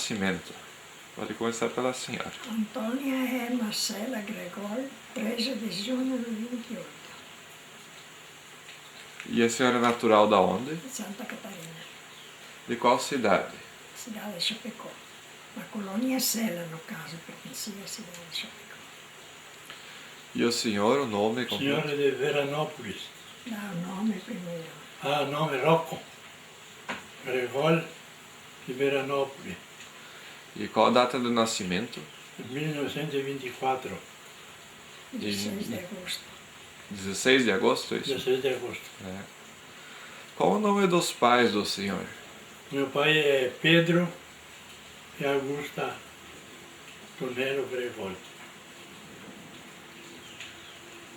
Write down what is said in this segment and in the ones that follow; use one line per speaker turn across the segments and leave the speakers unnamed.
nascimento. Pode começar pela senhora.
Antônia é Marcela Gregor, 13 de junho de 28,
E a senhora é natural da onde?
de Santa Catarina,
De qual cidade?
cidade de Chapecó. A colônia Sela, no caso, pertencia à cidade de Chapecó.
E o senhor, o nome completo?
Senhora de Veranópolis.
Dá o nome primeiro.
Ah, nome Rocco. Gregor de Veranópolis.
E qual a data do nascimento?
1924,
16 de agosto.
16 de agosto, isso?
16 de agosto.
É. Qual o nome dos pais do senhor?
Meu pai é Pedro e Augusta Tonelo Gregor.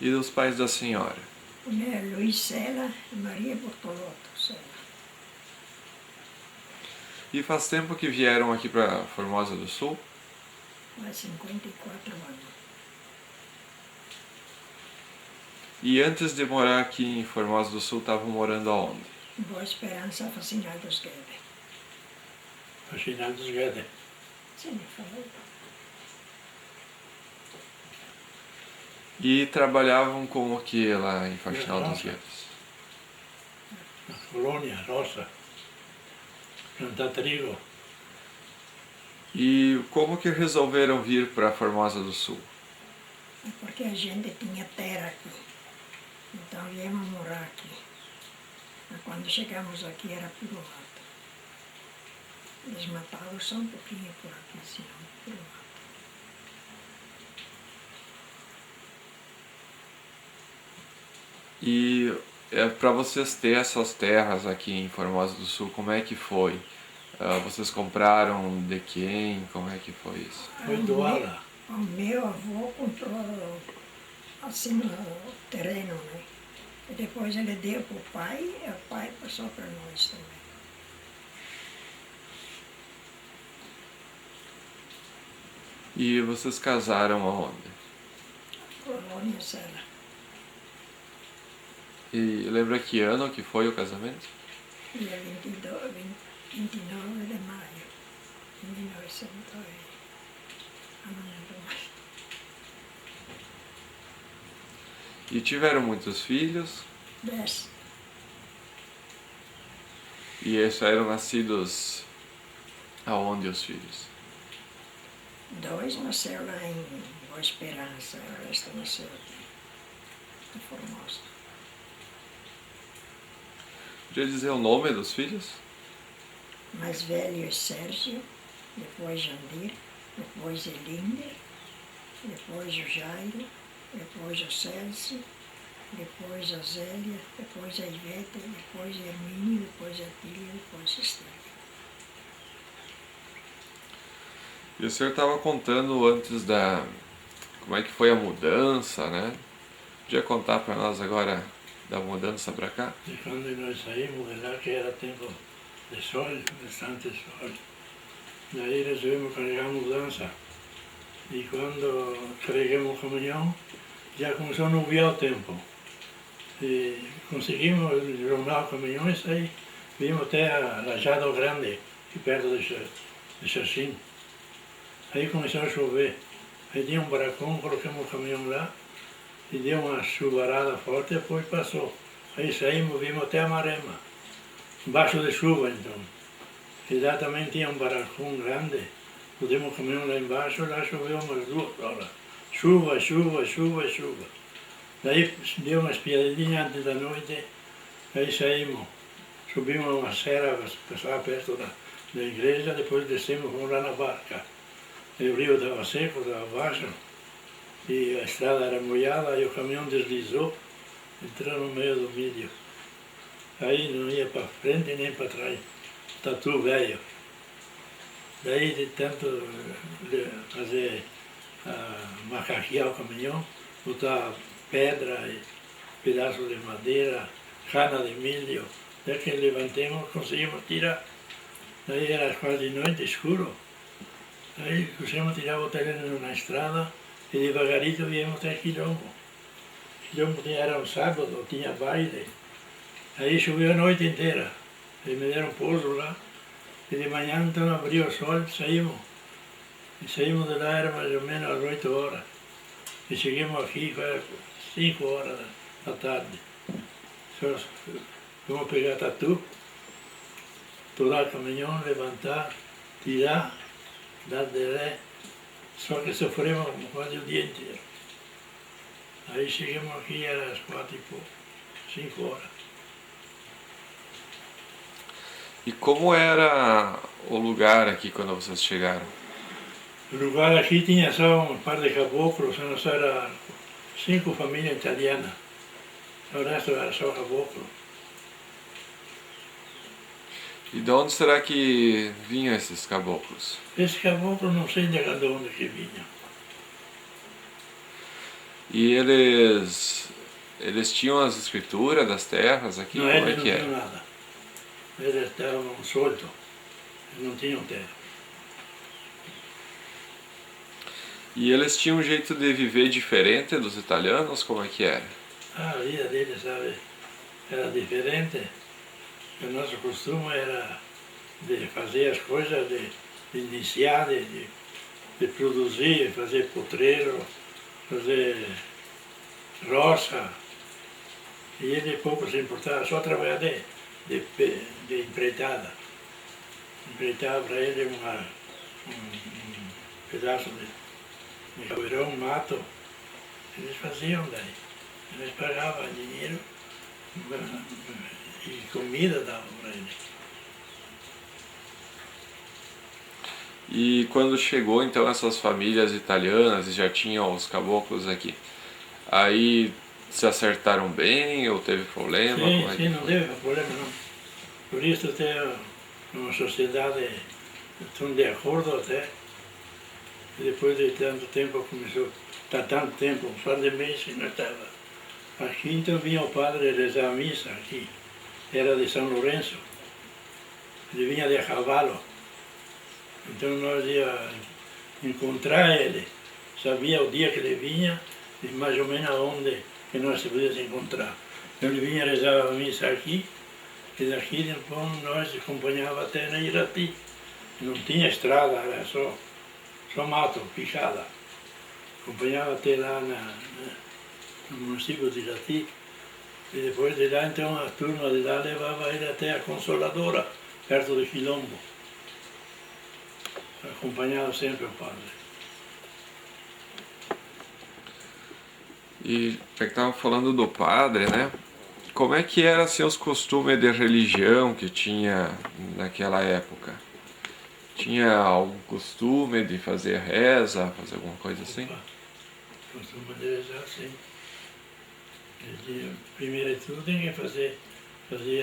E dos pais da senhora?
O meu é Luiz Sela e Maria Bortolotto Sela.
E faz tempo que vieram aqui para Formosa do Sul?
Há 54 anos.
E antes de morar aqui em Formosa do Sul, estavam morando aonde?
Boa Esperança, Facinal dos Guedes.
Faxinal dos Guedes.
Sim, falou.
E trabalhavam com o que lá em Faxinal dos
Roça.
Guedes?
Na colônia, roça. Plantar trigo.
E como que resolveram vir para Formosa do Sul?
É porque a gente tinha terra aqui. Então viemos morar aqui. Mas quando chegamos aqui era puro mato. Eles matavam só um pouquinho por aqui, senão puro mato.
E para vocês ter essas terras aqui em Formosa do Sul, como é que foi? Vocês compraram de quem? Como é que foi isso?
Foi doada.
O meu avô comprou assim o terreno, né? E depois ele deu para o pai e o pai passou para nós também.
E vocês casaram aonde?
Colônia Sela.
E lembra que ano que foi o casamento?
Dia 29 de maio de 1900. Não lembro mais.
E tiveram muitos filhos?
10.
E esses eram nascidos aonde os filhos?
2 nasceu lá em Boa Esperança, o resto nasceu aqui, em Formosa.
Podia dizer o nome dos filhos?
Mais velho é Sérgio, depois Jandir, depois Elinder, depois o Jairo, depois o Celso, depois a Zélia, depois a Ivete, depois a Hermínio, depois a Tília, depois a Esther.
E o senhor estava contando antes da... como é que foi a mudança, né? Podia contar para nós agora da mudança para cá?
E quando nós saímos de lá, que era tempo de sol, bastante sol, daí resolvemos carregar a mudança. E quando carregamos o caminhão, já começou a nubiar o tempo. E conseguimos jornar o caminhão e sair. Vimos até a Lajado Grande, aqui perto de Xaxim. Aí começou a chover. Aí tinha um barracão, colocamos o caminhão lá e deu uma chuvarada forte e depois passou. Aí saímos, vimos até a Marema, embaixo de chuva então. E lá também tinha um barracão grande, pusemos o caminhão lá embaixo, lá choveu umas 2 horas. Chuva, chuva, chuva, chuva. Daí deu uma espiadinha antes da noite, aí saímos, subimos uma serra que estava perto da igreja, depois descemos, fomos lá na barca. E o rio estava seco, estava baixo, e a estrada era molhada, e o caminhão deslizou, entrou no meio do milho. Aí não ia para frente nem para trás, tatu velho. Daí de tanto fazer macaquear o caminhão, botar pedra e pedaços de madeira, cana de milho, até que levantemos, conseguimos tirar. Daí era quase noite, escuro. Aí conseguimos tirar o terreno na estrada e devagarito viemos até Quilombo. Quilombo era um sábado, tinha baile. Aí choveu a noite inteira. Aí me deram pouso lá E de manhã então abriu o sol, saímos. E saímos de lá, era mais ou menos às 8 horas. E chegamos aqui, foi às 5 horas da tarde. Só vamos pegar tatu, torar o caminhão, levantar, tirar, dar de ré. Só que sofremos quase o dia inteiro. Aí chegamos aqui, era às 4 e pouco, 5 horas.
E como era o lugar aqui quando vocês chegaram?
O lugar aqui tinha só um par de caboclos, só era 5 famílias italianas. O resto era só caboclo.
E de onde será que vinham esses caboclos?
Esse caboclo não sei de onde que vinha.
E eles tinham as escrituras das terras aqui?
Não,
Como é
eles não
que
tinham
é?
nada. Eles estavam soltos. Eles não tinham terra.
E eles tinham um jeito de viver diferente dos italianos? Como é que era?
A vida deles, sabe, era diferente. O nosso costume era de fazer as coisas, de iniciar, de produzir, fazer potreiro, fazer roça. E ele pouco se importava, só trabalhar de empreitada. Empreitava para ele um pedaço de cabeirão, um mato. Eles faziam daí. Eles pagavam dinheiro e comida davam para eles.
E quando chegou então essas famílias italianas e já tinham os caboclos aqui, aí se acertaram bem ou teve problema?
Sim,
Como é
sim,
que
não
foi?
teve problema não. Por isso tem uma sociedade tão de acordo até. E depois de tanto tempo começou, está tanto tempo, um par de meses que não estava aqui, então vinha o padre rezar a missa aqui. Era de São Lourenço. Ele vinha de a cavalo. Então nós ia encontrar ele. Sabia o dia que ele vinha e mais ou menos onde que nós se podíamos encontrar. Então ele vinha rezar a missa aqui e daqui depois nós acompanhávamos até na Irati. Não tinha estrada, era só mato, pichada. Acompanhava até lá no município de Irati. E depois de lá, então, a turma de lá levava ele até a Consoladora, perto de Quilombo. Acompanhava sempre o padre.
E já que estava falando do padre, né? Como é que eram assim, os costumes de religião que tinha naquela época? Tinha algum costume de fazer reza, fazer alguma coisa assim?
Costuma de rezar, sim. Primeiro de tudo tem que fazer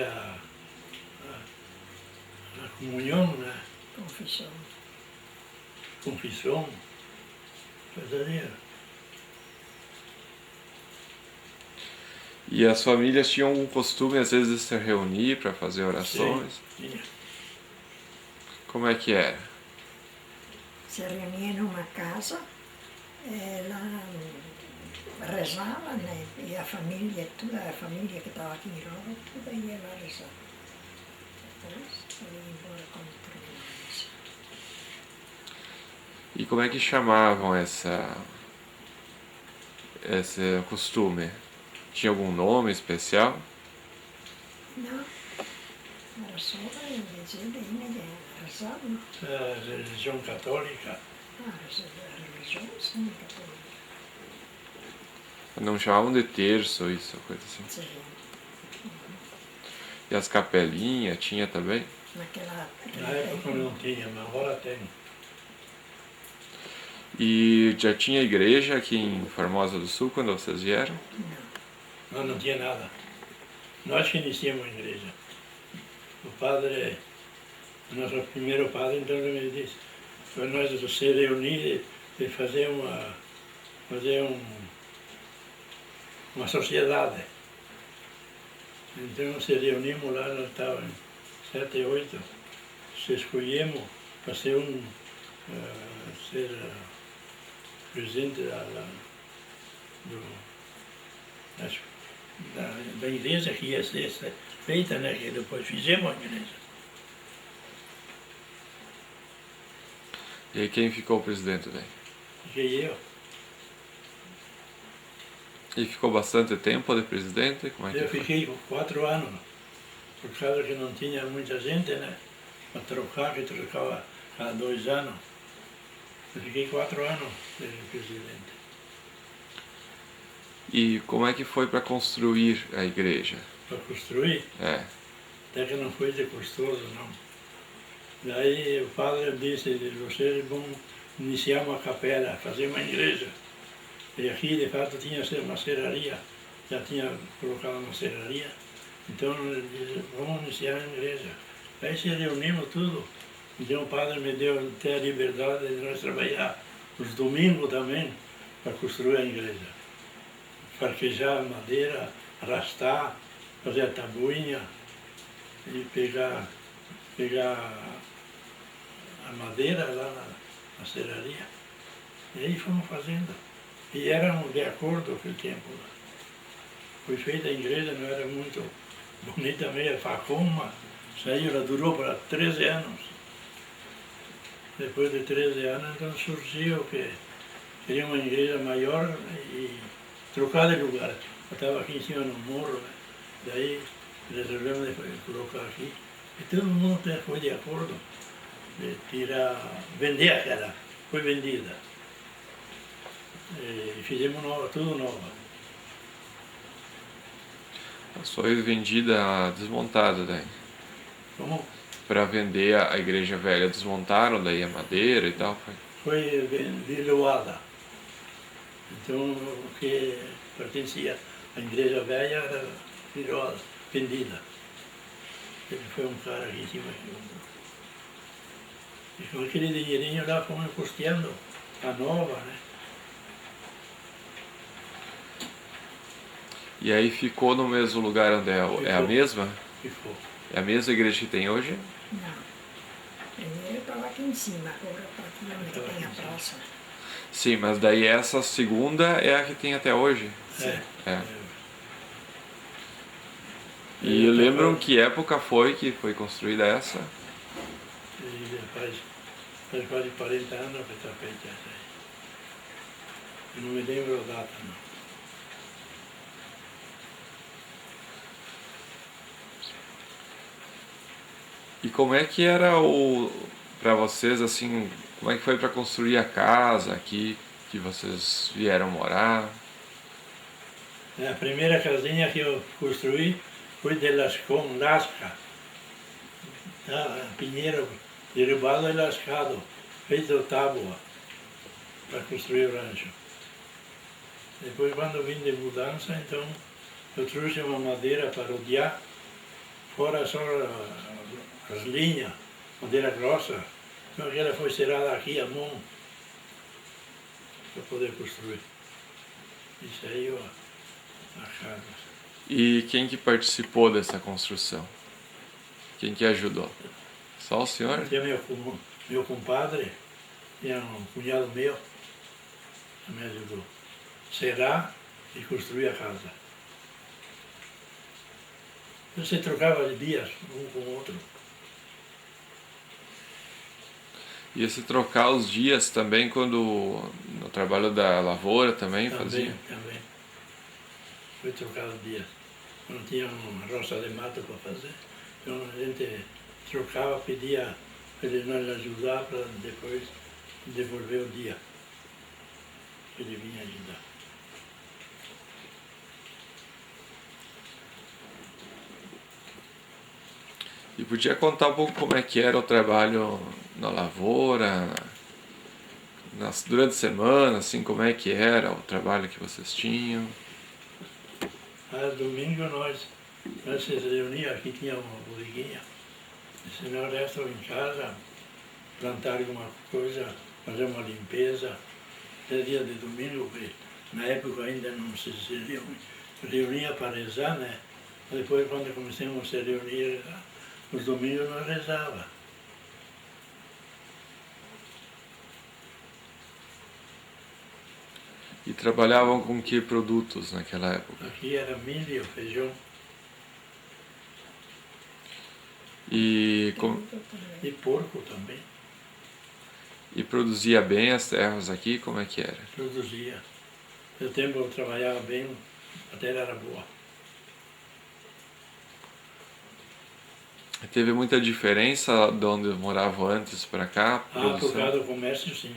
a comunhão, né?
Confissão.
Confissão. Fazia.
E as famílias tinham algum costume às vezes de se reunir para fazer orações?
Sim, tinha.
Como é que era?
Se reunia numa casa, ela rezava, né? E a família, toda a família que estava aqui em Roma, toda ia lá rezar. Depois ela ia embora quando terminava a missa.
E como é que chamavam esse costume? Tinha algum nome especial?
Não, era só a dizer daí, rezava.
A religião católica.
A religião, sim, católica.
Não chamavam de terço, isso, coisa assim.
Sim.
E as capelinhas tinha também?
Naquela
Na época não tinha, mas agora tem.
E já tinha igreja aqui em Formosa do Sul quando vocês vieram?
Nós não tinha nada. Nós que iniciamos a igreja. O padre, o nosso primeiro padre, então ele me disse, para nós se reunir e fazer uma sociedade. Então se reunimos lá, nós estávamos 7, 8, se escolhemos para ser ser presidente da igreja que ia ser feita, né? Que depois fizemos a igreja.
E aí quem ficou presidente daí?
Fiquei eu.
E ficou bastante tempo de presidente? Como é que
Eu
foi?
fiquei 4 anos, por causa que não tinha muita gente, né? Para trocar, que trocava cada 2 anos. Eu fiquei 4 anos de presidente.
E como é que foi para construir a igreja?
Para construir,
É.
até que não foi de custoso, não. Daí o padre disse, vocês vão iniciar uma capela, fazer uma igreja. E aqui, de fato, tinha uma serraria, já tinha colocado uma serraria. Então, ele disse, vamos iniciar a igreja. Aí se reunimos tudo. Então o padre me deu até a liberdade de nós trabalhar os domingos também para construir a igreja. Farquejar a madeira, arrastar, fazer a tabuinha e pegar a madeira lá na serraria. E aí fomos fazendo. E éramos de acordo com o tempo. Foi feita a igreja, não era muito bonita, meia facoma. Saiu, ela durou para 13 anos. Depois de 13 anos, então surgiu que queria uma igreja maior e trocar de lugar. Eu estava aqui em cima no morro, né? Daí resolvemos colocar aqui. E todo mundo foi de acordo de vender aquela. Foi vendida. E fizemos tudo nova.
Foi vendida desmontada daí.
Como
Para vender a igreja velha, desmontaram daí a madeira e tal.
foi leiloada. Então o que pertencia à igreja velha era leiloada, vendida. Ele foi um cara aqui em cima. E com aquele dinheirinho lá fomos custeando a nova, né?
E aí ficou no mesmo lugar onde é a
Ficou.
mesma?
Ficou.
É a mesma igreja que tem hoje?
Não. Primeiro eu estava aqui em cima, agora está aqui onde tem a praça.
Sim, mas daí essa segunda é a que tem até hoje. É. E lembram que época foi que foi construída essa?
E faz quase 40 anos que está feita essa aí. Eu não me lembro a data, não.
E como é que era para vocês assim, como é que foi para construir a casa aqui que vocês vieram morar?
A primeira casinha que eu construí foi de com lasca. Pinheiro derrubado e lascado, feito tábua para construir o rancho. Depois, quando vim de mudança, então eu trouxe uma madeira para rodear, fora só as linhas, madeira grossa. Então aquela foi serrada aqui à mão para poder construir. E saiu a casa.
E quem que participou dessa construção? Quem que ajudou? Só o senhor?
Tinha meu compadre, tinha um cunhado meu, que me ajudou. Serrar e construir a casa. Você trocava de dias um com o outro.
E esse trocar os dias também quando no trabalho da lavoura também fazia?
Também. Foi trocar os dias. Não tinha uma roça de mato para fazer. Então a gente trocava, pedia para ele nos ajudar para depois devolver o dia. Ele vinha ajudar.
E podia contar um pouco como é que era o trabalho na lavoura, durante a semana, assim, como é que era o trabalho que vocês tinham?
Domingo nós se reuníamos, aqui tinha uma bodeguinha, e se nós estávamos em casa, plantar alguma coisa, fazer uma limpeza. Até dia de domingo, que na época ainda não se reunia para rezar, né? Depois, quando começamos a se reunir, os domingos nós rezávamos.
E trabalhavam com que produtos naquela época?
Aqui era milho, feijão
E,
e porco também.
E produzia bem as terras aqui? Como é que era?
Produzia. No tempo eu trabalhava bem, a terra era boa.
Teve muita diferença de onde eu morava antes para cá? a
Ah, por
produção?
causa do comércio, sim.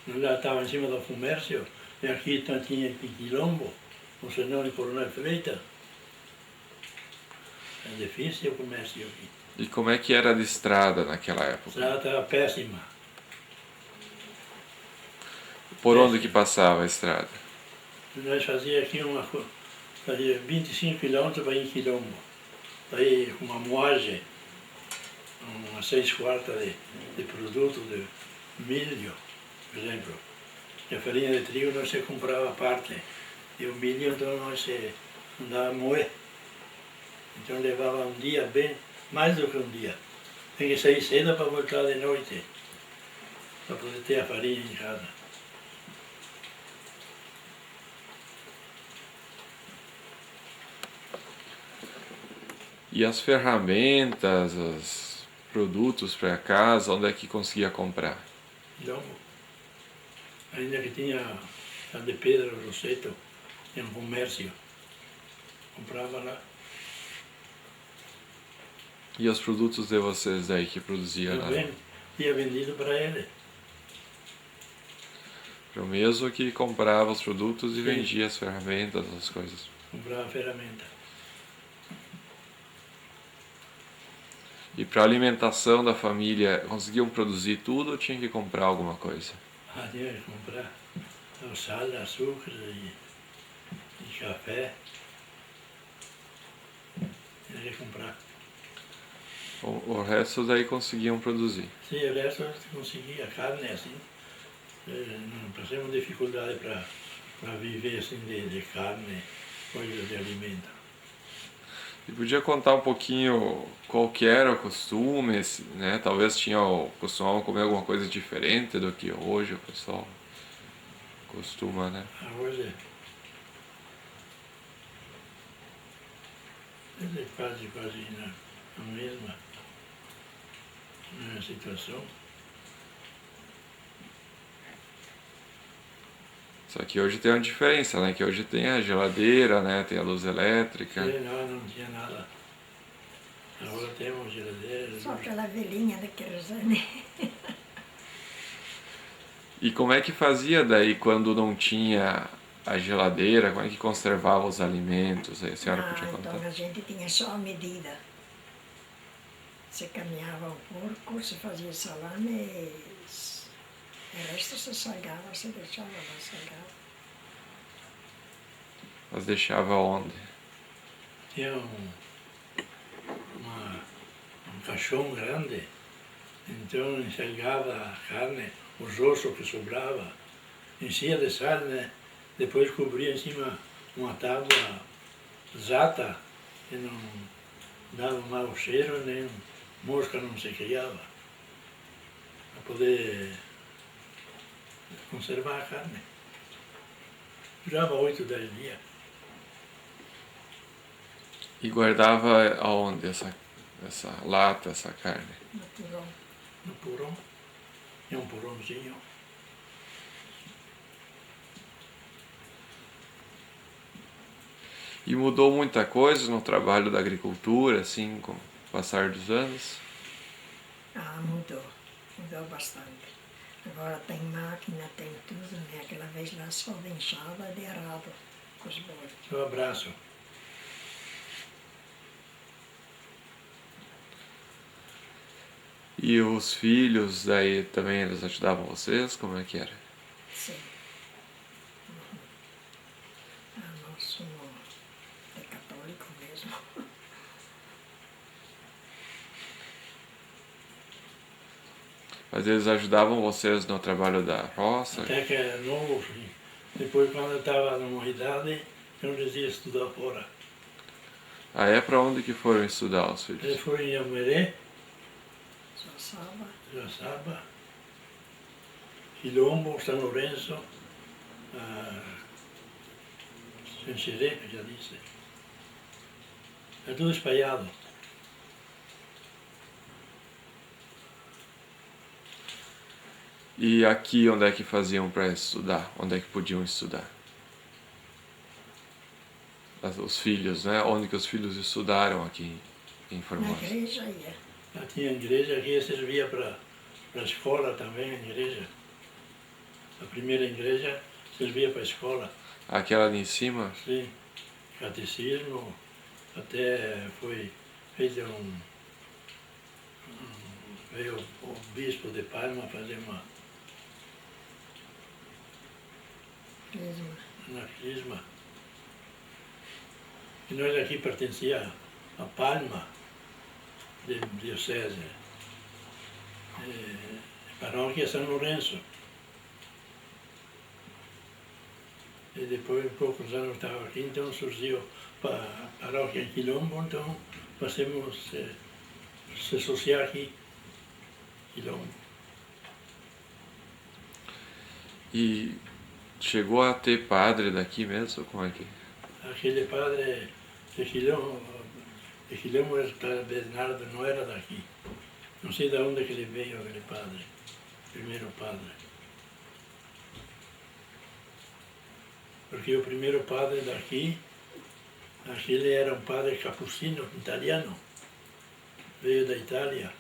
Nós já estava em cima do comércio, e aqui então tinha aqui Quilombo, o senhor de Coronel Freitas. É difícil o comércio aqui.
E como é que era de estrada naquela
A
época?
estrada estava péssima.
Por onde que passava a estrada?
Nós fazíamos aqui fazia 25 quilômetros para ir em Quilombo. Aí uma moagem, umas 6 quartas de produto de milho, por exemplo. E a farinha de trigo nós se comprava à parte. E o milho então nós se andava a moer. Então levava um dia bem, mais do que um dia. Tem que sair cedo para voltar de noite, para poder ter a farinha em casa.
E as ferramentas, os produtos para casa, onde é que conseguia comprar?
Quilombo. Ainda que tinha a de Pedro Rosseto, tinha um comércio. Comprava lá.
E os produtos de vocês aí que produzia lá?
Tinha vendido para ele.
Eu mesmo que comprava os produtos e
Sim.
vendia as ferramentas, as coisas.
Comprava ferramenta.
E para alimentação da família, conseguiam produzir tudo ou tinha que comprar alguma coisa?
Ah, tinha que comprar o sal, açúcar e café. Tinha que comprar.
O resto daí conseguiam produzir.
Sim, o resto conseguia carne assim. Não passamos dificuldade para viver assim de carne, coisas de alimento.
E podia contar um pouquinho qual que era o costume, né? Talvez costumavam comer alguma coisa diferente do que hoje o pessoal costuma, né?
Hoje é quase na mesma situação.
Só que hoje tem uma diferença, né? Que hoje tem a geladeira, né? Tem a luz elétrica.
Sim, não tinha nada. Agora temos geladeira.
Só aquela velhinha da querosene.
E como é que fazia daí quando não tinha a geladeira? Como é que conservava os alimentos? Aí a senhora podia contar?
Então a gente tinha só a medida. Se caminhava o porco, se fazia salame e o resto se salgava, se deixava lá salgado.
Mas deixava onde?
Tinha um caixão grande, então enxergava a carne, os ossos que sobrava, enchia de sal, né? Depois cobria em cima uma tábua zata, que não dava mau cheiro, nem mosca não se criava, para poder conservar a carne. Durava 8, 10 dias.
E guardava aonde essa lata, essa carne?
No purão.
No porão, tinha um porãozinho.
E mudou muita coisa no trabalho da agricultura, assim, com o passar dos anos?
Mudou. Mudou bastante. Agora tem máquina, tem tudo, né? Aquela vez lá só enxada de arado com os bois.
Seu abraço.
E os filhos, daí também eles ajudavam vocês? Como é que era?
Sim. Nós somos católico mesmo.
Mas eles ajudavam vocês no trabalho da roça?
Até que era novo, sim. Depois, quando eu estava numa idade, eu dizia estudar fora.
Ah, é? Para onde que foram estudar os
Ele
filhos?
foi em Ameré,
Joaçaba,
Quilombo, São Lourenço, Xanxerê, já disse. É tudo espalhado.
E aqui onde é que faziam para estudar? Onde é que podiam estudar? Os filhos, né? Onde que os filhos estudaram aqui em
Na
Formosa?
igreja ia.
Já tinha igreja que servia para a escola também, a igreja. A primeira igreja servia para a escola.
Aquela ali em cima?
Sim, catecismo, até foi feito veio o bispo de Palma fazer uma crisma. E nós aqui pertencia a Palma, de diocese, paróquia São Lourenço. E depois, poucos anos estava aqui, então surgiu a paróquia em Quilombo, então passamos a se associar aqui, Quilombo.
E chegou a ter padre daqui mesmo? Como é que?
Aquele padre de Quilombo, Bernardo, não era daqui. Não sei de onde que ele veio, aquele padre, primeiro padre. Porque o primeiro padre daqui, aquele era um padre capucino, italiano, veio da Itália.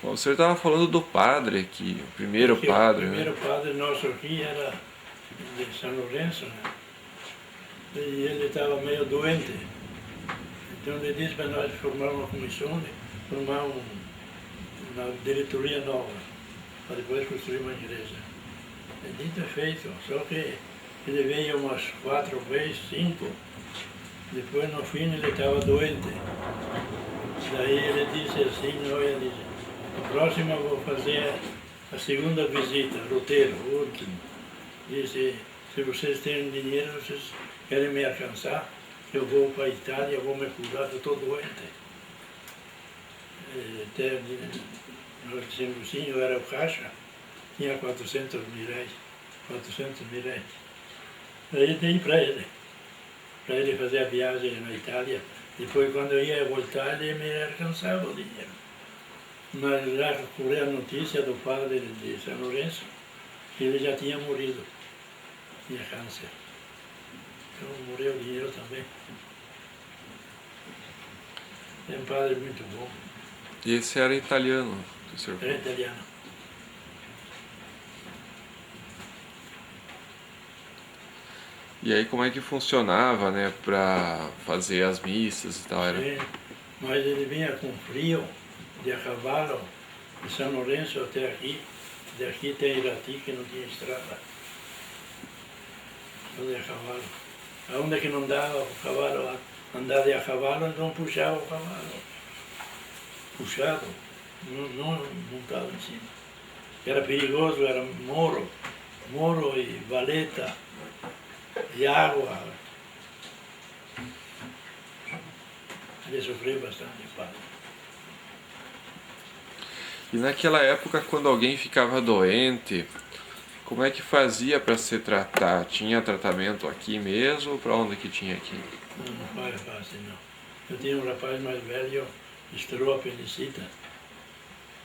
Bom, o senhor estava falando do padre aqui, o primeiro padre,
O primeiro
né?
padre nosso aqui era de São Lourenço, né? E ele estava meio doente. Então ele disse para nós formar uma comissão, formar uma diretoria nova, para depois construir uma igreja. E dito e feito, só que ele veio umas 4 vezes, 5, depois no fim ele estava doente. Daí ele disse assim, olha, disse, a próxima eu vou fazer a segunda visita, roteiro, o último. Disse, se vocês têm dinheiro, vocês querem me alcançar, eu vou para a Itália, vou me cuidar, eu estou doente. Até, nós dissemos sim, eu era o caixa, tinha 400 mil reais. Aí dei para ele fazer a viagem na Itália. Depois, quando eu ia voltar, ele me alcançava o dinheiro. Mas já correu a notícia do padre de São Lourenço que ele já tinha morrido, tinha câncer. Então morreu o dinheiro também. É um padre muito bom.
E esse era italiano, que o senhor
Era
falou.
italiano.
E aí como é que funcionava, né, para fazer as missas e tal? Era...
Sim, mas ele vinha com frio, de a cavalo, de São Lourenço até aqui. Daqui até Irati, que não tinha estrada. Só de a cavalo. Aonde que não dava o cavalo andar de a cavalo, então puxava o cavalo. Puxado, não montado em cima. Era perigoso, era moro e valeta, e água. Ele sofreu bastante, padre.
E naquela época, quando alguém ficava doente, como é que fazia para se tratar? Tinha tratamento aqui mesmo ou para onde que tinha aqui?
Não foi fácil, não. Eu tinha um rapaz mais velho, estourou a apendicite,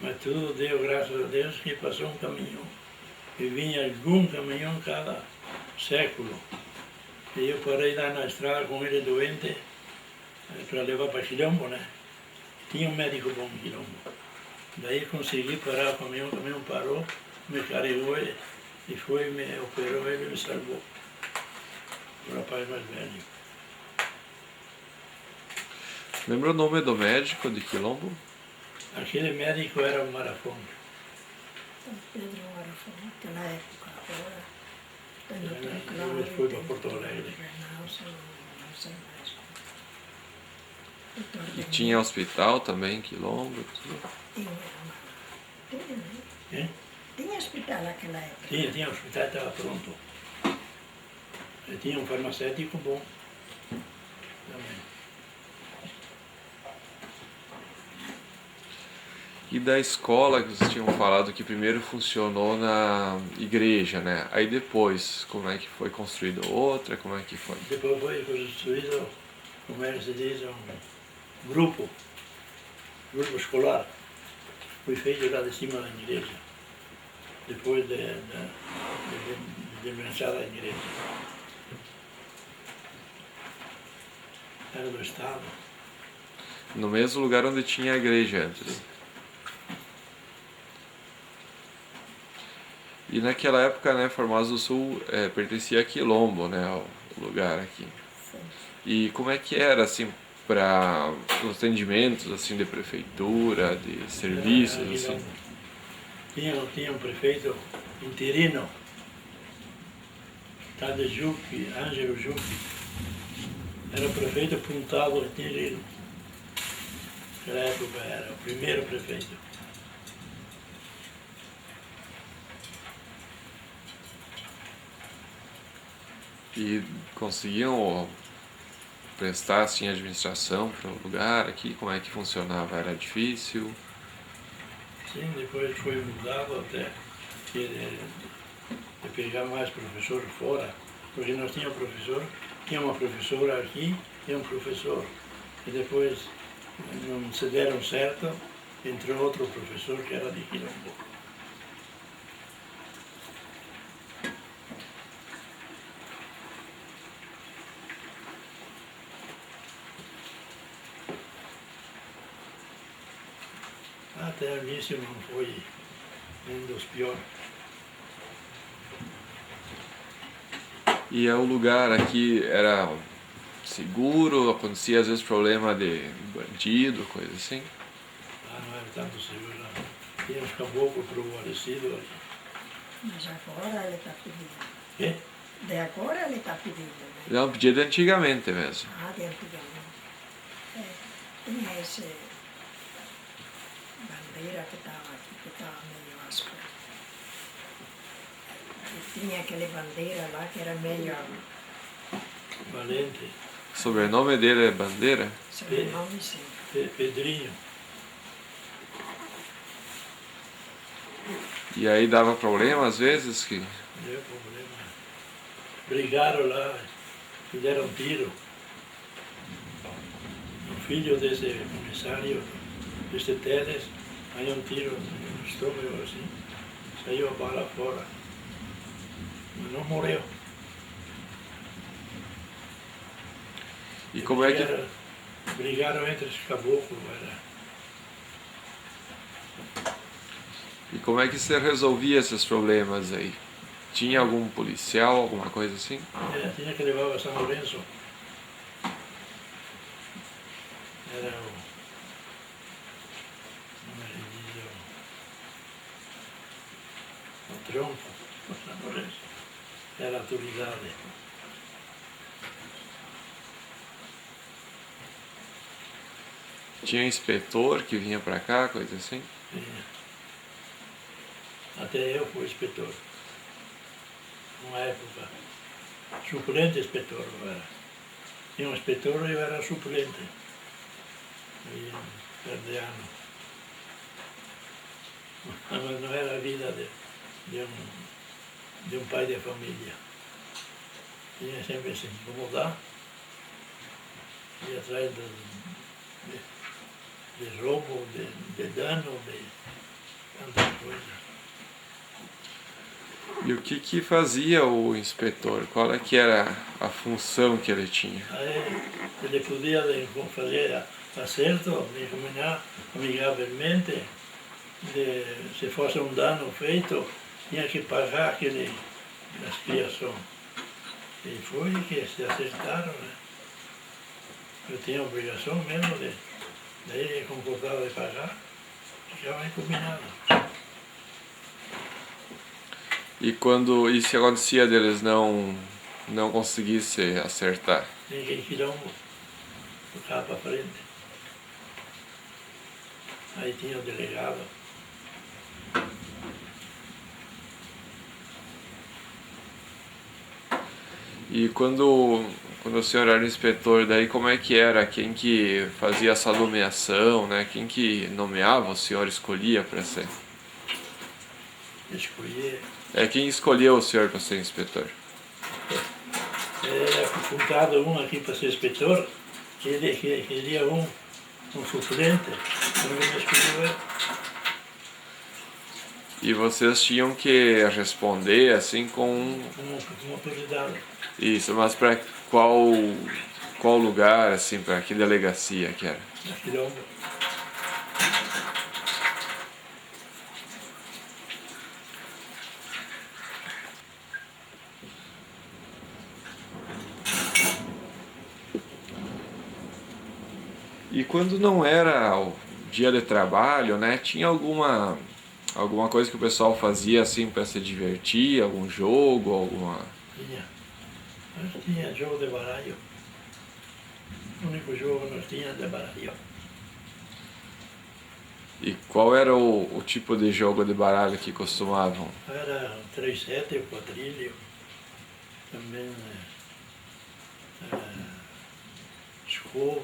mas tudo deu, graças a Deus, que passou um caminhão. E vinha algum caminhão cada século. E eu parei lá na estrada com ele doente, para levar para Quilombo, né? Tinha um médico bom em Quilombo. Daí consegui parar o caminhão parou, me carregou e foi, me operou ele e me salvou. O rapaz mais velho.
Lembra o nome do médico de Quilombo?
Aquele médico era o Marafon.
Pedro Marafon, naquela época. Agora, tem
Ele
doutor Cláudio,
foi para
tem
Porto
doutor
Alegre.
Bernalson, não sei mais. Doutor
E
Denis.
tinha hospital também em Quilombo? Tudo.
Tinha, né?
Hein?
Tinha hospital naquela época.
Tinha, o hospital estava pronto. E tinha um farmacêutico bom também.
E da escola que vocês tinham falado que primeiro funcionou na igreja, né? Aí depois, como é que foi construída outra? Como é que foi?
Depois foi construído, como é que se diz, um grupo. grupo escolar, foi feito lá de cima da igreja, depois de desmanchar a igreja. Era do Estado.
No mesmo lugar onde tinha a igreja antes. E naquela época, né, Formosa do Sul pertencia a Quilombo, né, ao lugar aqui.
Sim.
E como é que era, assim, para os atendimentos, assim, de prefeitura, de serviços, assim?
Tinha um prefeito interino, Tade Jucchi, Ângelo Jucchi. Era o prefeito apontado interino. Naquela época era o primeiro prefeito.
E conseguiam prestar, assim, administração para o lugar aqui? Como é que funcionava? Era difícil?
Sim, depois foi mudado até de pegar mais professor fora, porque nós tínhamos professor, tinha uma professora aqui e um professor. E depois não se deram certo, entrou outro professor que era de Quilombo. Até o início não foi um dos piores.
E o lugar aqui era seguro? Acontecia às vezes problema de bandido, coisa assim?
Não era tanto seguro, não. Tinha os caboclos provarecidos aqui.
Mas agora ele está pedindo.
Quê?
De agora ele está pedindo, né?
Não, pedia de antigamente mesmo.
Ah, de antigamente. Tinha esse bandeira que estava aqui, que estava meio áspera. E tinha aquele bandeira lá que era meio
Valente,
O sobrenome dele é Bandeira?
sobrenome, sim.
Pedrinho.
E aí dava problema às vezes que...
Deu problema. Brigaram lá, fizeram tiro. O filho desse comissário, desse Teles, aí um tiro no estômago assim, saiu a bala fora. Mas não morreu.
E como é que...
Brigaram entre os caboclos,
E como é que você resolvia esses problemas aí? Tinha algum policial, alguma coisa assim?
tinha que levar a São Lourenço. Era como ele dizia, o tronco, o São Lourenço. Era a autoridade.
Tinha inspetor que vinha pra cá, coisa assim?
Tinha. Até eu fui inspetor. Numa época. Suplente inspetor eu era. Tinha um inspetor e eu era suplente. Aí, perdeano. Mas não era a vida de um pai de família. Tinha sempre se incomodar. Ir atrás de roubo, de dano, de tantas coisas.
E o que fazia o inspetor? Qual é que era a função que ele tinha?
Aí ele podia fazer acerto, me combinar amigavelmente, se fosse um dano feito, tinha que pagar aquele expiação. E foi que se acertaram, né? Eu tinha a obrigação mesmo daí ele concordava de pagar, ficava combinado.
E se acontecia deles não conseguisse acertar?
Tinha que ir Quilombo, tocar para frente. Aí tinha o delegado.
E quando o senhor era inspetor, daí como é que era? Quem que fazia essa nomeação, né? Quem que nomeava, o senhor escolhia para ser?
Escolher.
Quem escolheu o senhor para ser inspetor?
Era apontado um aqui para ser inspetor, ele queria um um suplente, então ele me escolheu eu.
E vocês tinham que responder assim com
Como autoridade.
isso, mas para qual lugar, assim, para que delegacia que era?
Da Quilombo.
E quando não era o dia de trabalho, né, tinha alguma coisa que o pessoal fazia assim para se divertir, algum jogo, alguma...
Tinha. Nós tinha jogo de baralho. O único jogo que nós tínhamos de baralho.
E qual era o tipo de jogo de baralho que costumavam?
Era 3-7, o quadrilho. Também escova.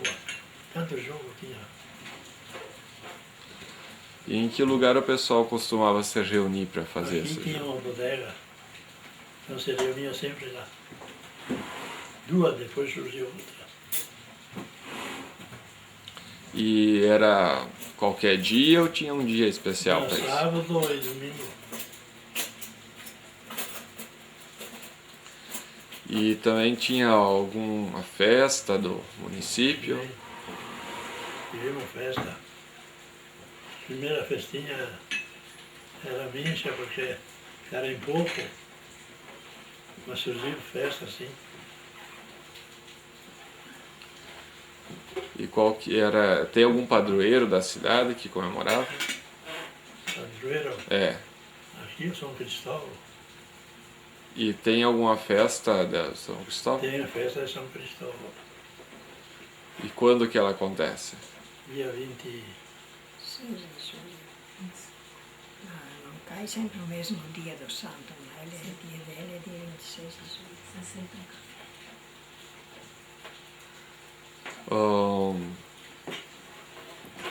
Tanto jogo tinha.
E em que lugar o pessoal costumava se reunir para fazer
Aqui
isso?
tinha uma bodega. Então se reunia sempre lá. Duas, depois surgiu outra.
E era qualquer dia ou tinha um dia especial para isso?
Sábado e domingo.
E também tinha alguma festa do município?
Tivemos festa. Primeira festinha era mincha porque era em pouco, mas surgiu festa assim.
E qual que era? Tem algum padroeiro da cidade que comemorava?
Padroeiro,
É.
aqui o São Cristóvão.
E tem alguma festa da São Cristóvão?
Tem a festa de São Cristóvão,
E quando que ela acontece?
dia 20.
6 de julho. Não cai sempre no mesmo dia do santo, não é? Ele é dia dele, é dia 26 de julho.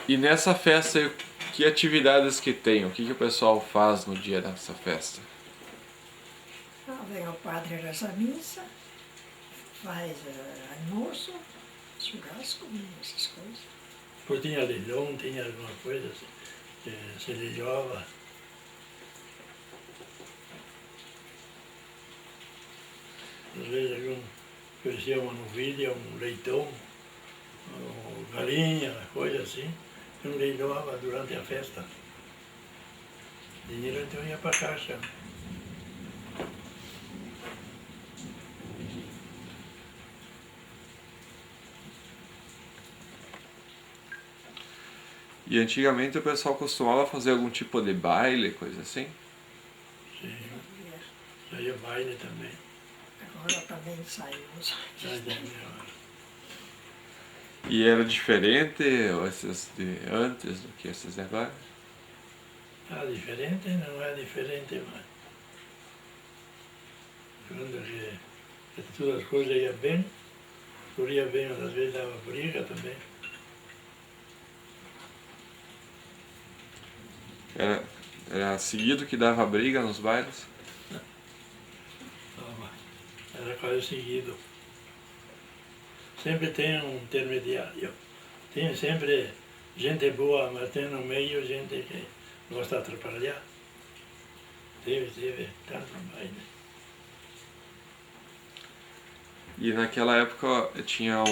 E nessa festa, que atividades que tem? O que o pessoal faz no dia dessa festa?
Vem o padre reza a missa, faz almoço, churrasco, essas coisas.
Depois tinha leilão, tinha alguma coisa, se leilhava. Às vezes algum oferecia uma novilha, um leitão, galinha, coisa assim. Eu leilhava durante a festa. O dinheiro então ia para a caixa.
E antigamente o pessoal costumava fazer algum tipo de baile, coisa assim?
Sim, saía baile também.
Agora também saímos.
Sai da minha hora.
E era diferente esses de antes do que esses de agora?
Diferente não é diferente, mas quando que todas as coisas iam bem, corria bem, mas às vezes dava briga também.
Era seguido que dava briga nos bailes?
Era quase seguido. Sempre tem um intermediário. Tem sempre gente boa, mas tem no meio gente que gosta de atrapalhar. Teve tanto baile.
E naquela época tinha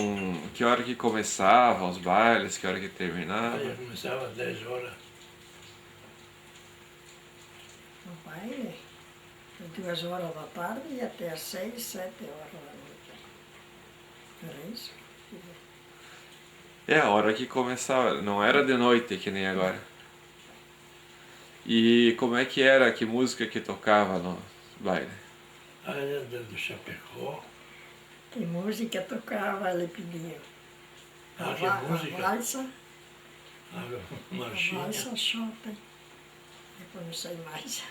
que hora que começava os bailes, que hora que terminava?
Aí começava às 10 horas.
No baile, de 2 horas da tarde e até às 6, 7 horas da noite. Era isso?
É, a hora que começava, não era de noite que nem agora. E como é que era, que música que tocava no baile?
Aí era do Chapecó.
Que música tocava, ele pediu.
Que música?
A valsa,
A
a
marchinha.
valsa, Chopin. Depois não sei mais.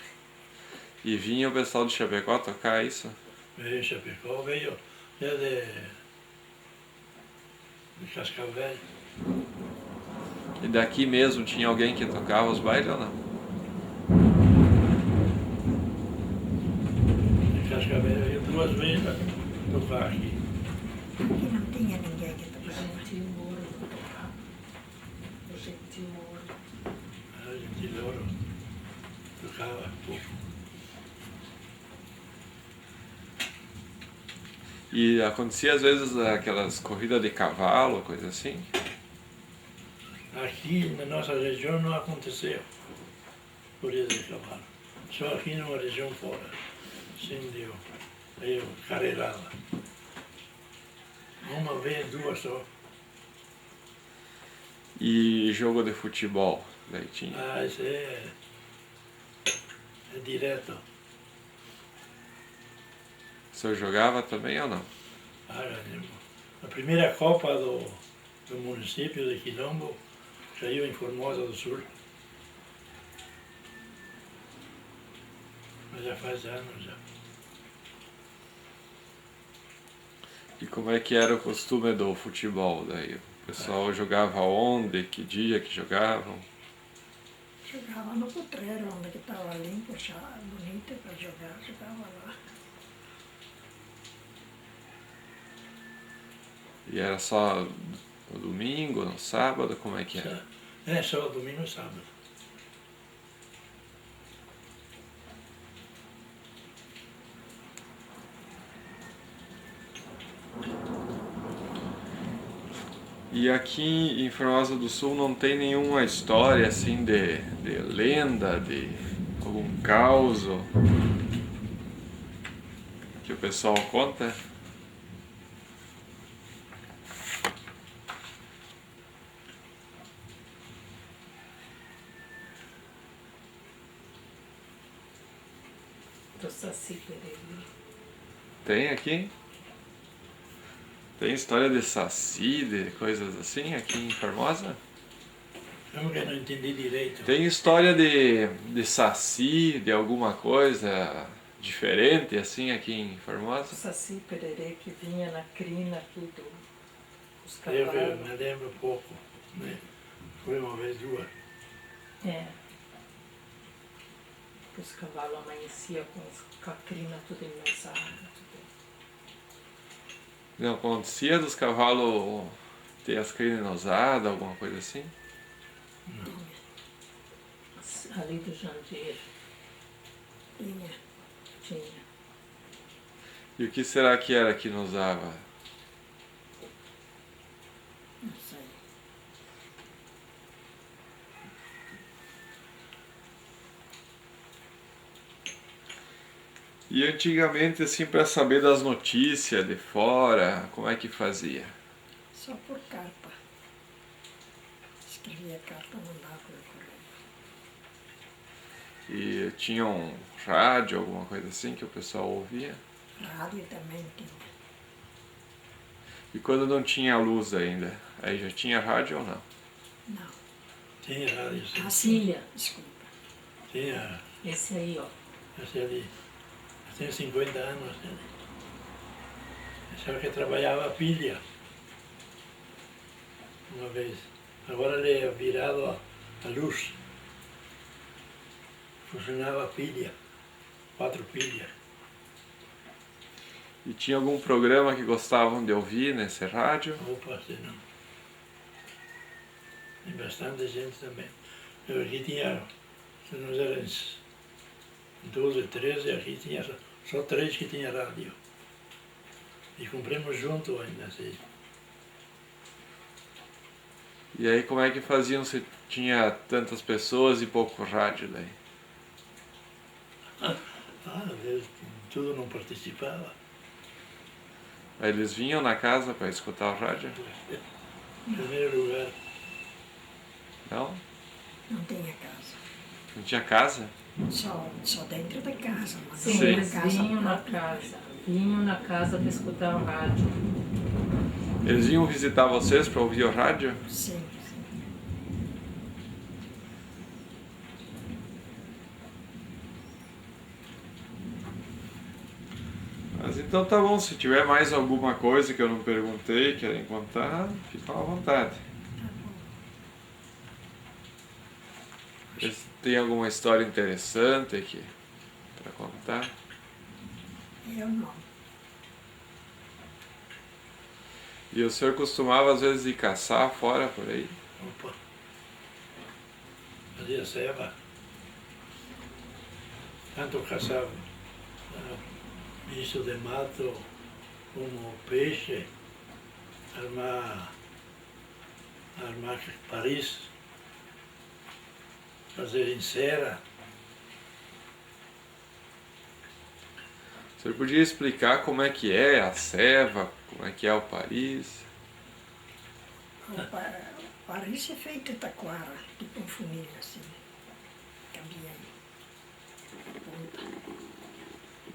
E vinha o pessoal do Chapecó tocar isso?
Veio Chapecó, veio de Cascavel.
E daqui mesmo tinha alguém que tocava os bailes ou não?
De Cascavel veio 2 vezes tocar aqui.
Aqui não tinha ninguém que tocava.
tocava pouco.
E acontecia às vezes aquelas corridas de cavalo, coisa assim?
Aqui na nossa região não aconteceu corrida de cavalo. Só aqui numa região fora. Sim, deu. Aí eu carreirava. Uma vez, duas só.
E jogo de futebol, daí tinha.
Ah, isso é direto.
O senhor jogava também ou não?
Ah, ganhamos. A primeira Copa do município de Quilombo saiu em Formosa do Sul. Mas já faz anos já.
E como é que era o costume do futebol daí? O pessoal jogava onde? Que dia que jogavam?
Jogava no potreiro, onde que estava limpo, bonito para jogar, jogava lá.
E era só no domingo, no sábado, como é que era?
É, só domingo e sábado.
E aqui em Formosa do Sul não tem nenhuma história assim de lenda, de algum caos que o pessoal conta?
Do Saci Pererê.
Tem aqui? Tem história de saci, de coisas assim aqui em Formosa?
Como que eu não entendi direito?
Tem história de saci, de alguma coisa diferente assim aqui em
O
Formosa?
Saci Pererê que vinha na crina aqui dos
Eu
cavalos.
me lembro pouco, né? Foi uma vez, duas.
É. Os cavalos amanheciam com a crina tudo enmesada. Tudo.
Não acontecia dos cavalos ter as crinas osadas, alguma coisa assim?
Ali do Jandir tinha.
E o que será que era que nos usava?
Não sei.
E antigamente, assim, para saber das notícias de fora, como é que fazia?
Só por carta. Escrevia carta, mandava por correio.
E tinha um rádio, alguma coisa assim que o pessoal ouvia?
Rádio também tinha.
E quando não tinha luz ainda, aí já tinha rádio ou não?
Não.
Tinha rádio, sim.
Cília,
Desculpa.
Tinha,
esse aí, ó.
esse ali. Tem 50 anos. Né? Só que trabalhava a pilha. Uma vez. Agora ele é virado a luz. Funcionava a pilha. 4 pilhas.
E tinha algum programa que gostavam de ouvir nesse rádio?
Opa, se não. Tem bastante gente também. Eu aqui tinha, se não eram 12, 13, aqui tinha só 3 que tinha rádio. E compramos junto ainda assim.
E aí como é que faziam se tinha tantas pessoas e pouco rádio daí?
Às vezes tudo não participava.
Aí eles vinham na casa para escutar o rádio?
Em primeiro lugar,
Não?
Não tinha casa.
Não tinha casa?
Só dentro da casa. Mas
Sim,
não tinha
eles vinham na
própria.
casa. Vinham na casa para escutar o rádio.
Eles vinham visitar vocês para ouvir o rádio?
Sim, sim.
Mas então tá bom, se tiver mais alguma coisa que eu não perguntei, querem contar, ficam à vontade.
Tá bom.
Eles têm alguma história interessante aqui para contar?
Eu não.
E o senhor costumava às vezes ir caçar fora por aí?
opa, fazia ceva. tanto caçava bicho de mato como peixe, armar Paris, fazer em cera.
O senhor podia explicar como é que é a ceva, como é que é o Paris?
O Paris é feito de taquara, tipo um funil assim. Cabia aí. Ponta.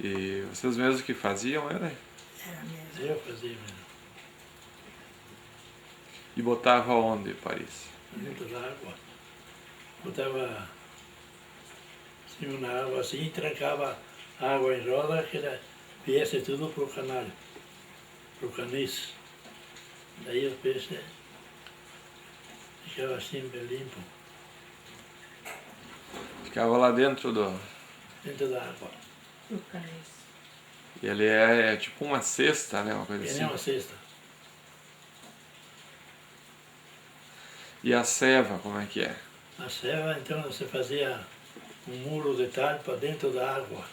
E vocês mesmos que faziam, era?
Era mesmo.
Eu fazia mesmo,
E botava onde, Paris?
dentro da água. Botava em cima na água assim e trancava a água em roda que viesse tudo para o canal, para o canis. Daí o peixe ficava assim bem limpo,
Ficava lá dentro do...
dentro da água.
O canis.
E ele é tipo uma cesta, né? Uma coisa
Que
assim.
nem uma cesta.
E a ceva, como é que é?
A ceva, então, você fazia um muro de talpa dentro da água,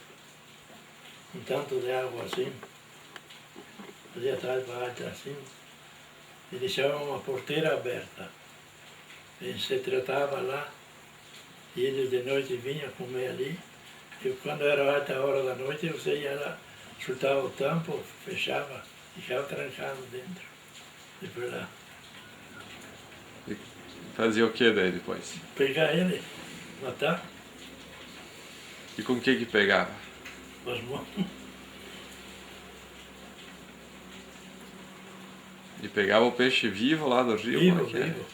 um tanto de água assim, fazia talpa alta assim, e deixava uma porteira aberta. E se tratava lá, e eles de noite vinham comer ali, e quando era alta hora da noite, você ia lá, soltava o tampo, fechava, ficava trancado dentro. Depois lá,
Fazia o que daí depois?
pegar ele, matar
E com o que pegava?
com as mãos.
E pegava o peixe vivo lá do rio?
Vivo,
como é que é?
vivo.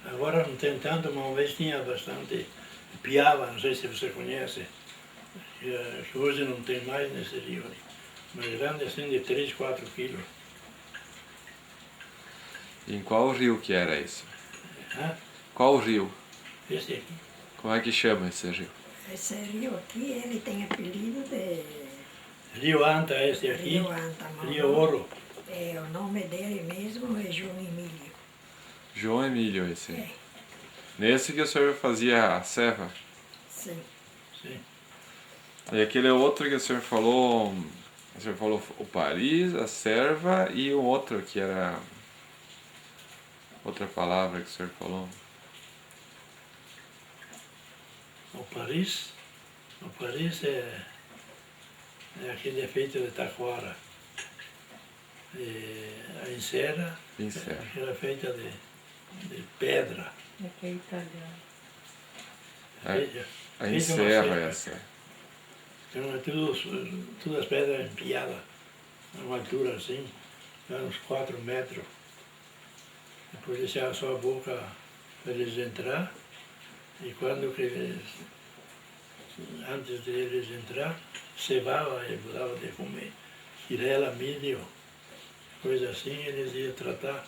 Agora não tem tanto, mas uma vez tinha bastante piaba, não sei se você conhece, que hoje não tem mais nesse rio, mas grande assim de 3, 4 quilos.
E em qual rio que era isso?
Hã?
Qual rio?
Esse aqui.
Como é que chama esse rio?
Esse rio aqui, ele tem apelido de
Rio Anta, esse aqui,
Rio Anta.
Rio Ouro.
É, o nome dele mesmo é João Emílio.
João Emílio, esse.
É,
Nesse que o senhor fazia a ceva.
sim.
Sim.
E aquele outro que o senhor falou o Paris, a serva e o outro que era... Outra palavra que o senhor falou.
O Paris é aquele feito de taquara. E a encera
Encera.
era feita de pedra.
É que é italiano.
É,
Feita-
A
feita
encerra
uma
essa.
Então é tudo as pedras empiadas, a uma altura assim, uns 4 metros. Depois deixava só a boca para eles entrar, e quando que eles, antes de eles entrar, cevava e dava de comer. Cirela, milho, coisa assim, eles iam tratar.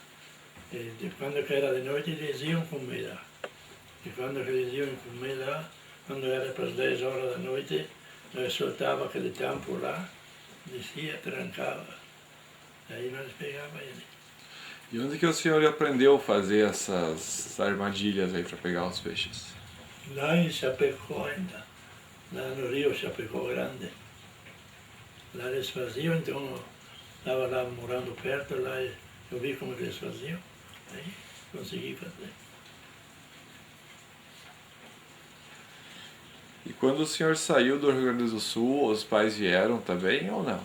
E quando que era de noite, eles iam comer lá. E quando que eles iam comer lá, quando era para as 10 horas da noite, nós soltava aquele tampo lá, descia, trancava. Aí nós pegava ele.
E onde que o senhor aprendeu a fazer essas armadilhas aí para pegar os peixes?
Lá em Chapecó ainda, lá no rio Chapecó Grande. Lá eles faziam, então eu estava lá morando perto, lá eu vi como eles faziam, aí consegui fazer.
E quando o senhor saiu do Rio Grande do Sul, os pais vieram também ou não?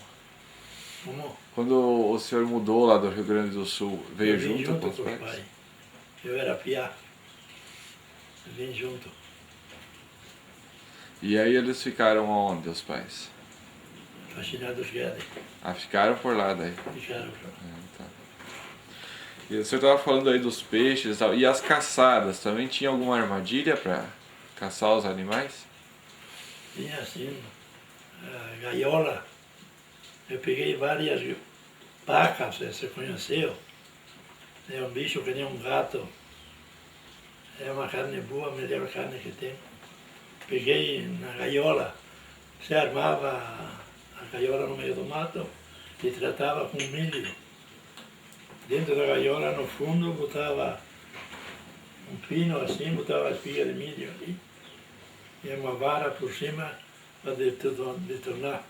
Como?
Quando o senhor mudou lá do Rio Grande do Sul, veio
Eu vim
junto com os pais?
Eu era piá. Eu vim junto.
E aí eles ficaram onde, os pais?
Fascinados Guedes.
Ah, ficaram por lá daí.
Ficaram pra lá.
Tá. E o senhor estava falando aí dos peixes e tal. E as caçadas, também tinha alguma armadilha para caçar os animais?
Tinha assim, a gaiola. Eu peguei várias pacas, você conheceu? É um bicho que nem um gato. É uma carne boa, a melhor carne que tem. Peguei na gaiola, se armava a gaiola no meio do mato e tratava com milho. Dentro da gaiola, no fundo, botava um pino assim, botava a espiga de milho ali. tinha uma vara por cima para detonar,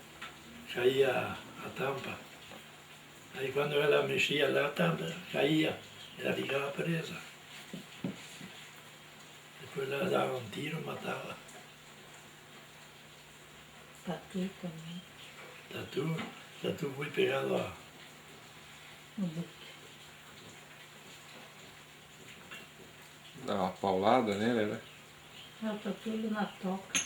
caía a tampa. Aí quando ela mexia lá, a tampa caía, ela ficava presa. Depois ela dava um tiro, matava.
Tatu também.
Tatu foi pegado
No book.
Dá uma paulada nele, né?
O tatu ele na toca.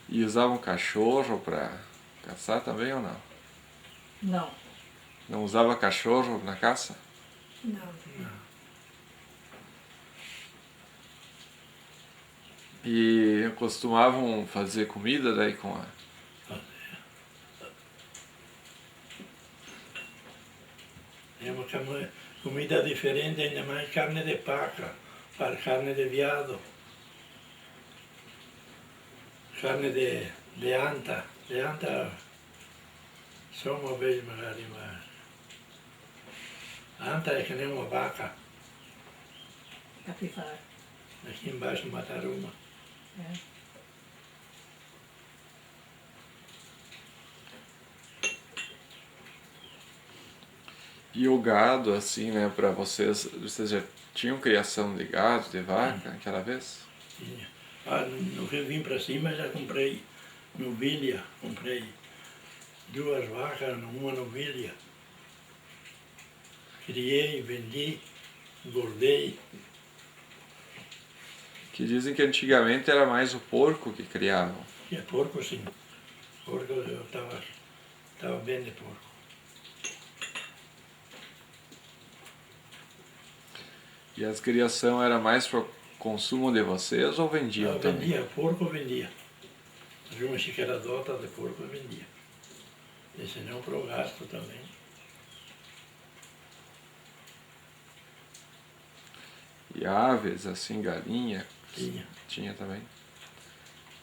E usavam cachorro pra caçar também ou não?
Não.
Não usava cachorro na caça?
Não.
E costumavam fazer comida daí com a...
É uma comida diferente, ainda mais carne de paca, carne de veado, carne de anta. De anta só uma vez mas a anta é que nem uma vaca.
Capivara.
Aqui embaixo mataram uma.
É.
E o gado, assim, né, pra vocês já tinham criação de gado, de vaca, naquela vez?
Tinha. No que eu vim para cima já comprei novilha, comprei 2 vacas, uma novilha. Criei, vendi, engordei.
Que dizem que antigamente era mais o porco que criavam.
Tinha porco sim. Porco eu estava bem de porco.
E as criação era mais para consumo de vocês ou vendiam
Eu
também?
vendia, porco eu vendia. Fazia uma xícaradota de porco eu vendia. E senão para o gasto também.
E aves, assim, galinha?
Tinha.
Tinha também.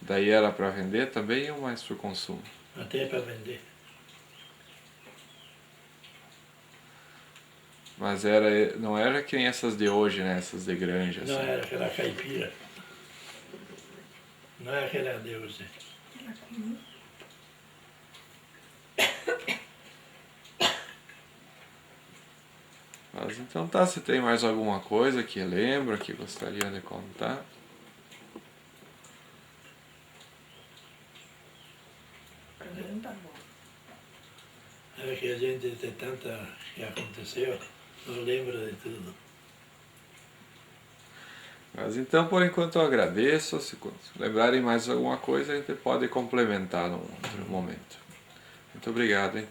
Daí era para vender também ou mais para consumo?
Até para vender.
Mas não era que nem essas de hoje, né? Essas de granja, assim.
Não era aquela caipira. Não é aquela de hoje.
Mas então tá, se tem mais alguma coisa que lembra, que gostaria de contar?
Para mim tá bom.
É que a gente tem tanta que aconteceu, não lembra de tudo.
Mas então, por enquanto, eu agradeço. Se lembrarem mais alguma coisa, a gente pode complementar num outro momento. Muito obrigado, então.